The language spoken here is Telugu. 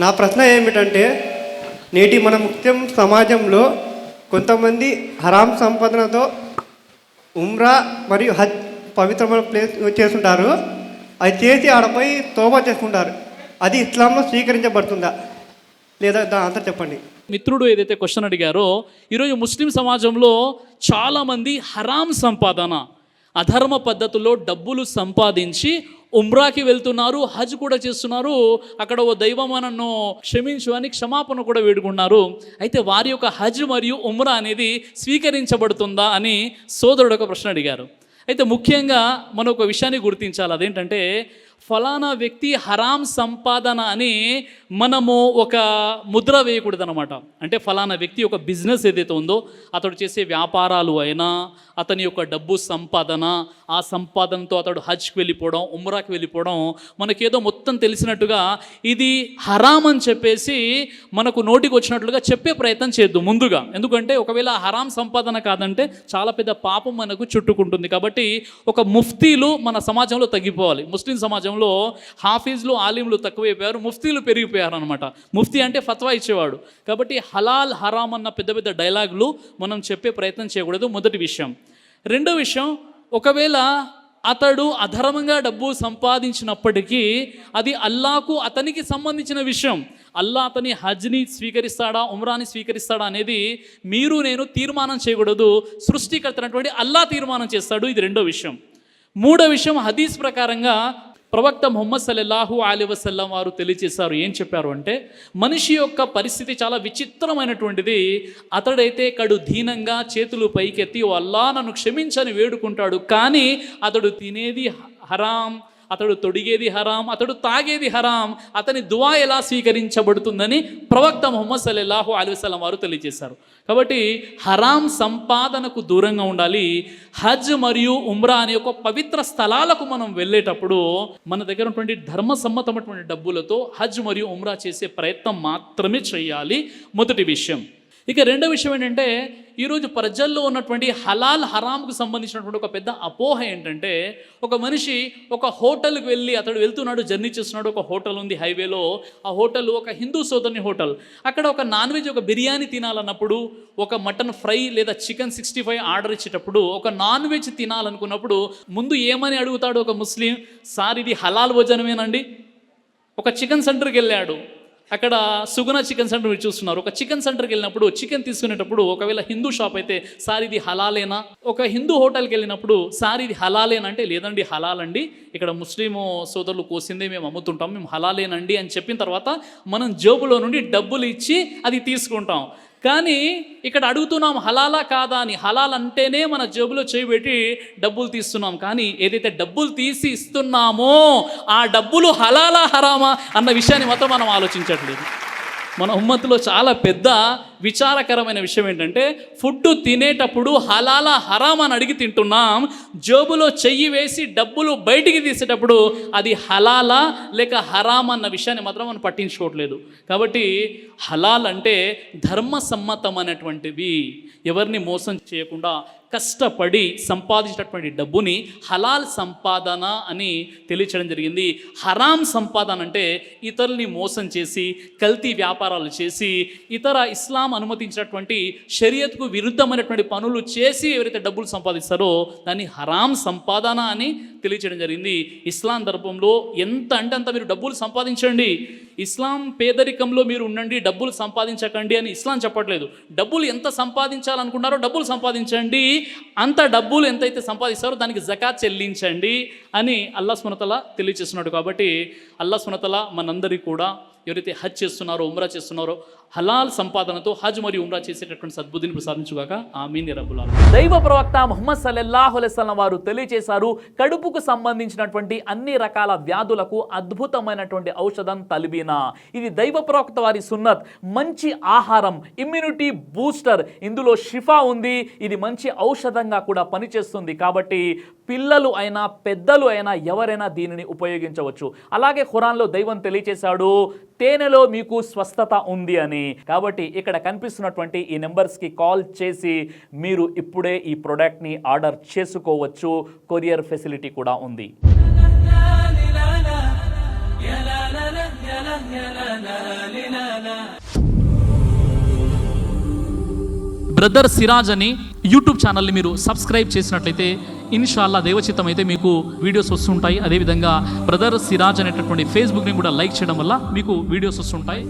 నా ప్రశ్న ఏమిటంటే, నేటి మన ముఖ్యం సమాజంలో కొంతమంది హరాం సంపాదనతో ఉమ్రా మరియు హజ్ పవిత్రమైన ప్లేస్ చేస్తుంటారు. అది చేసి ఆడపై తోబా చేసుకుంటారు. అది ఇస్లాంలో స్వీకరించబడుతుందా లేదా? దాని అంతా చెప్పండి. మిత్రుడు ఏదైతే క్వశ్చన్ అడిగారో, ఈరోజు ముస్లిం సమాజంలో చాలామంది హరాం సంపాదన, అధర్మ పద్ధతుల్లో డబ్బులు సంపాదించి ఉమ్రాకి వెళ్తున్నారు, హజ్ కూడా చేస్తున్నారు. అక్కడ ఓ దైవం నన్ను క్షమించు అని క్షమాపణ కూడా వేడుకున్నారు. అయితే వారి యొక్క హజ్ మరియు ఉమ్రా అనేది స్వీకరించబడుతుందా అని సోదరుడు ఒక ప్రశ్న అడిగారు. అయితే ముఖ్యంగా మనం ఒక విషయాన్ని గుర్తించాలి. అదేంటంటే, ఫలానా వ్యక్తి హరాం సంపాదన అని మనము ఒక ముద్ర వేయకూడదు అనమాట. అంటే ఫలానా వ్యక్తి యొక్క బిజినెస్ ఏదైతే ఉందో, అతడు చేసే వ్యాపారాలు అయినా, అతని యొక్క డబ్బు సంపాదన, ఆ సంపాదనతో అతడు హజ్కి వెళ్ళిపోవడం, ఉమ్రాకి వెళ్ళిపోవడం, మనకేదో మొత్తం తెలిసినట్టుగా ఇది హరాం అని చెప్పేసి మనకు నోటికి వచ్చినట్లుగా చెప్పే ప్రయత్నం చేద్దు ముందుగా. ఎందుకంటే ఒకవేళ హరాం సంపాదన కాదంటే చాలా పెద్ద పాపం మనకు చుట్టుకుంటుంది. కాబట్టి ఒక ముఫ్తీలు మన సమాజంలో తగ్గిపోవాలి. ముస్లిం సమాజంలో హాఫీజ్లు, ఆలింలు తక్కువైపోయారు, ముఫ్తీలు పెరిగిపోయారు అనమాట. ముఫ్తీ అంటే ఫత్వా ఇచ్చేవాడు. కాబట్టి హలాల్ హరాం అన్న పెద్ద పెద్ద డైలాగులు మనం చెప్పే ప్రయత్నం చేయకూడదు, మొదటి విషయం. రెండో విషయం, ఒకవేళ అతడు అధర్మంగా డబ్బు సంపాదించినప్పటికీ అది అల్లాకు అతనికి సంబంధించిన విషయం. అల్లా అతని హజ్ని స్వీకరిస్తాడా, ఉమ్రాని స్వీకరిస్తాడా అనేది మీరు నేను తీర్మానం చేయకూడదు. సృష్టికర్త అయినటువంటి అల్లా తీర్మానం చేస్తాడు. ఇది రెండో విషయం. మూడో విషయం, హదీస్ ప్రకారంగా ప్రవక్త ముహమ్మద్ సల్లల్లాహు అలైహి వసల్లం వారు తెలియజేశారు. ఏం చెప్పారు అంటే, మనిషి యొక్క పరిస్థితి చాలా విచిత్రమైనటువంటిది. అతడైతే కడు దీనంగా చేతులు పైకెత్తి ఓ అల్లా నన్ను క్షమించని వేడుకుంటాడు, కానీ అతడు తినేది హరాం, అతడు తొడిగేది హరాం, అతడు తాగేది హరాం. అతని దువా ఎలా స్వీకరించబడుతుందని ప్రవక్త ముహమ్మద్ సల్లల్లాహు అలైహి వసల్లం వారు తెలియజేశారు. కాబట్టి హరాం సంపాదనకు దూరంగా ఉండాలి. హజ్ మరియు ఉమ్రా అనే ఒక పవిత్ర స్థలాలకు మనం వెళ్ళేటప్పుడు మన దగ్గర ఉన్నటువంటి ధర్మసమ్మతమైనటువంటి డబ్బులతో హజ్ మరియు ఉమ్రా చేసే ప్రయత్నం మాత్రమే చేయాలి, మొదటి విషయం. ఇక రెండో విషయం ఏంటంటే, ఈరోజు ప్రజల్లో ఉన్నటువంటి హలాల్ హరాంకు సంబంధించినటువంటి ఒక పెద్ద అపోహ ఏంటంటే, ఒక మనిషి ఒక హోటల్కి వెళ్ళి, అతడు వెళ్తున్నాడు, జర్నీ చేస్తున్నాడు, ఒక హోటల్ ఉంది హైవేలో. ఆ హోటల్ ఒక హిందూ సోదరుని హోటల్. అక్కడ ఒక నాన్ వెజ్, ఒక బిర్యానీ తినాలన్నప్పుడు, ఒక మటన్ ఫ్రై లేదా చికెన్ 65 ఆర్డర్ ఇచ్చేటప్పుడు, ఒక నాన్ వెజ్ తినాలనుకున్నప్పుడు ముందు ఏమని అడుగుతాడు ఒక ముస్లిం? సార్ ఇది హలాల్ భోజనమేనండి? ఒక చికెన్ సెంటర్కి వెళ్ళాడు, అక్కడ సుగుణ చికెన్ సెంటర్ మీరు చూస్తున్నారు. ఒక చికెన్ సెంటర్కి వెళ్ళినప్పుడు చికెన్ తీసుకునేటప్పుడు ఒకవేళ హిందూ షాప్ అయితే సార్ ఇది హలాలేనా? ఒక హిందూ హోటల్కి వెళ్ళినప్పుడు సార్ ఇది హలాలేనా అంటే, లేదండి హలాల్ అండి, ఇక్కడ ముస్లిం సోదరులు కోసిందే మేము అమ్ముతుంటాం, మేము హలాలేనండి అని చెప్పిన తర్వాత మనం జేబులో నుండి డబ్బులు ఇచ్చి అది తీసుకుంటాం. కానీ ఇక్కడ అడుగుతున్నాం హలాలా కాదా అని. హలాల్ అంటేనే మన జేబులో చేయబెట్టి డబ్బులు తీస్తున్నాం. కానీ ఏదైతే డబ్బులు తీసి ఇస్తున్నామో ఆ డబ్బులు హలాలా హరామా అన్న విషయాన్ని మాత్రం మనం ఆలోచించట్లేదు. మన ఉమ్మత్తులో చాలా పెద్ద విచారకరమైన విషయం ఏంటంటే, ఫుడ్ తినేటప్పుడు హలాలా హరామ్ అని అడిగి తింటున్నాం, జేబులో చెయ్యి వేసి డబ్బులు బయటికి తీసేటప్పుడు అది హలాలా లేక హరామ్ అన్న విషయాన్ని మాత్రం మనం పట్టించుకోవట్లేదు. కాబట్టి హలాల్ అంటే ధర్మసమ్మతమైనటువంటివి, ఎవరిని మోసం చేయకుండా కష్టపడి సంపాదించినటువంటి డబ్బుని హలాల్ సంపాదన అని తెలియచేయడం జరిగింది. హరాం సంపాదన అంటే ఇతరుల్ని మోసం చేసి, కల్తీ వ్యాపారాలు చేసి, ఇతర ఇస్లాం అనుమతించినటువంటి షరియత్కు విరుద్ధమైనటువంటి పనులు చేసి ఎవరైతే డబ్బులు సంపాదిస్తారో దాన్ని హరాం సంపాదన అని తెలియచేయడం జరిగింది. ఇస్లాం ధర్మంలో ఎంత అంటే అంత మీరు డబ్బులు సంపాదించండి, ఇస్లాం పేదరికంలో మీరు ఉండండి, డబ్బులు సంపాదించకండి అని ఇస్లాం చెప్పట్లేదు. డబ్బులు ఎంత సంపాదించాలనుకున్నారో డబ్బులు సంపాదించండి, అంత డబ్బులు ఎంతైతే సంపాదిస్తారో దానికి జకాత్ చెల్లించండి అని అల్లాహ్ సుబ్హానహు వ తఆలా తెలియజేస్తున్నాడు. కాబట్టి అల్లాహ్ సుబ్హానహు వ తఆలా మనందరికీ కూడా ఎవరైతే హజ్ చేస్తున్నారో, ఉమ్రా చేస్తున్నారో, హలాల్ సంపాదనతో హజ్ మరియు ఉమ్రా చేసేటటువంటి సద్బుద్ధిని ప్రసాదించుగాక. ఆమీన్ యా రబ్బల్ ఆలమీన్. దైవ ప్రవక్త ముహమ్మద్ సల్లల్లాహు అలైహి వసల్లం వారు తెలియజేశారు, కడుపుకు సంబంధించినటువంటి అన్ని రకాల వ్యాధులకు అద్భుతమైనటువంటి ఔషధం తల్బీనా. ఇది దైవ ప్రవక్త వారి సున్నత్, మంచి ఆహారం, ఇమ్యూనిటీ బూస్టర్, ఇందులో షిఫా ఉంది. ఇది మంచి ఔషధంగా కూడా పనిచేస్తుంది. కాబట్టి పిల్లలు అయినా పెద్దలు అయినా ఎవరైనా దీనిని ఉపయోగించవచ్చు. అలాగే ఖురాన్లో దైవం తెలియజేశాడు, తేనెలో మీకు స్వస్థత ఉంది అని. కాబట్టి ఇక్కడ కనిపిస్తున్నటువంటి ఈ నెంబర్స్కి కాల్ చేసి మీరు ఇప్పుడే ఈ ప్రోడక్ట్ని ఆర్డర్ చేసుకోవచ్చు. కొరియర్ ఫెసిలిటీ కూడా ఉంది. బ్రదర్ సిరాజ్ అని యూట్యూబ్ ఛానల్ని మీరు సబ్స్క్రైబ్ చేసినట్లయితే ఇన్షాల్లా దేవచిత్తం అయితే మీకు వీడియోస్ వస్తుంటాయి. అదేవిధంగా బ్రదర్ సిరాజ్ అనేటటువంటి ఫేస్బుక్ని కూడా లైక్ చేయడం వల్ల మీకు వీడియోస్ వస్తుంటాయి.